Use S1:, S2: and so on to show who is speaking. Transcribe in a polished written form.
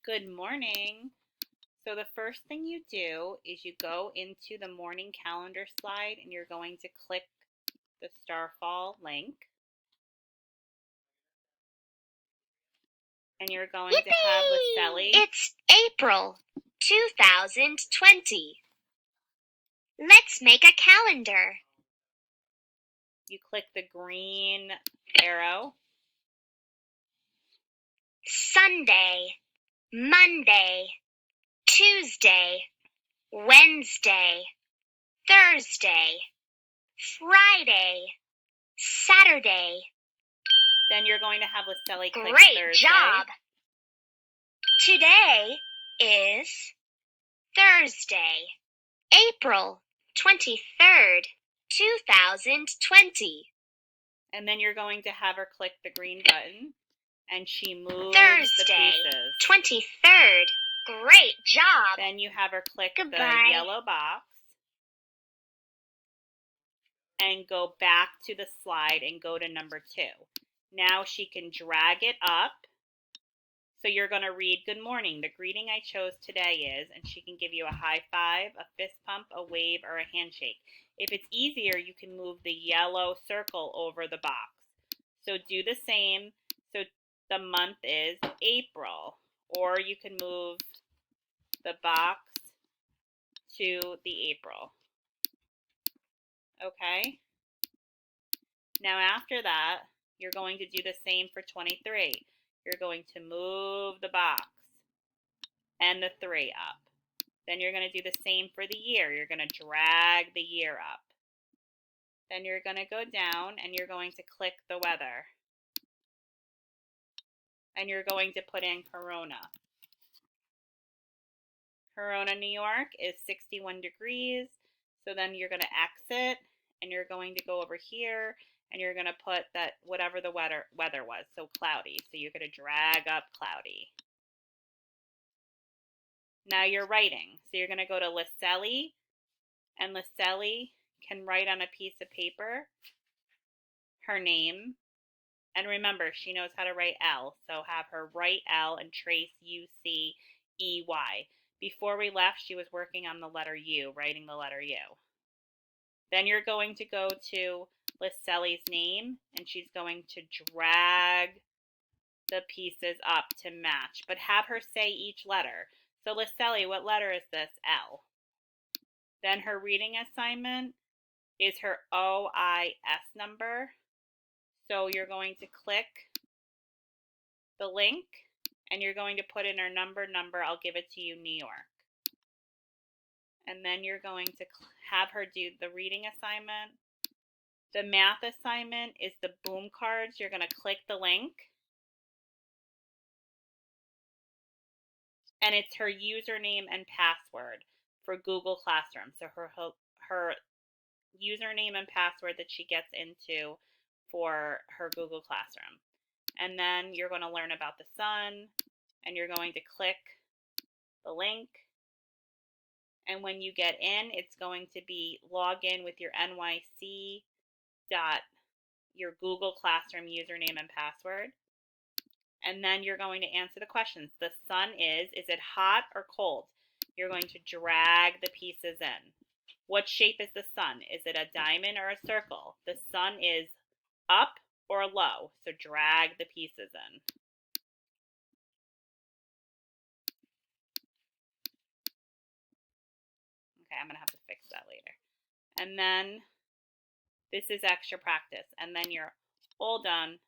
S1: Good morning. So the first thing you do is you go into the morning calendar slide and you're going to click the Starfall link. And you're going to have Liselli.
S2: It's April 2020. Let's make a calendar.
S1: You click the green arrow.
S2: Sunday, Monday, Tuesday, Wednesday, Thursday, Friday, Saturday.
S1: Then you're going to have Liselli click
S2: Great
S1: Thursday.
S2: job! Today is Thursday, April 23rd, 2020.
S1: And then you're going to have her click the green button and she moves
S2: Thursday,
S1: the pieces.
S2: 23rd. Great job!
S1: Then you have her click
S2: Goodbye.
S1: the yellow box and go back to the slide and go to number 2. Now she can drag it up. So you're going to read, "Good morning. The greeting I chose today is," and she can give you a high five, a fist pump, a wave, or a handshake. If it's easier, you can move the yellow circle over the box. So do the same. So the month is April, or you can move the box to the April. Okay? Now after that, you're going to do the same for 23. You're going to move the box and the 3 up. Then you're going to do the same for the year. You're going to drag the year up. Then you're going to go down and you're going to click the weather. And you're going to put in Corona. Corona, New York is 61 degrees. So then you're going to exit and you're going to go over here and you're going to put that whatever the weather was. So cloudy. So you're going to drag up cloudy. Now you're writing. So you're going to go to Liselli, and Liselli can write on a piece of paper her name. And remember, she knows how to write L. So have her write L and trace U-C-E-Y. Before we left, she was working on the letter U, writing the letter U. Then you're going to go to Liselli's name, and she's going to drag the pieces up to match. But have her say each letter. So Liselli, what letter is this? L. Then her reading assignment is her OIS number. So you're going to click the link and you're going to put in her number. I'll give it to you, New York. And then you're going to have her do the reading assignment. The math assignment is the boom cards. You're going to click the link. And it's her username and password for Google Classroom. So her username and password that she gets into for her Google Classroom. And then you're going to learn about the sun, and you're going to click the link. And when you get in, it's going to be log in with your NYC your Google Classroom username and password. And then you're going to answer the questions. The sun is it hot or cold? You're going to drag the pieces in. What shape is the sun? Is it a diamond or a circle? The sun is up or low, so drag the pieces in. Okay, I'm going to have to fix that later. And then this is extra practice. And then you're all done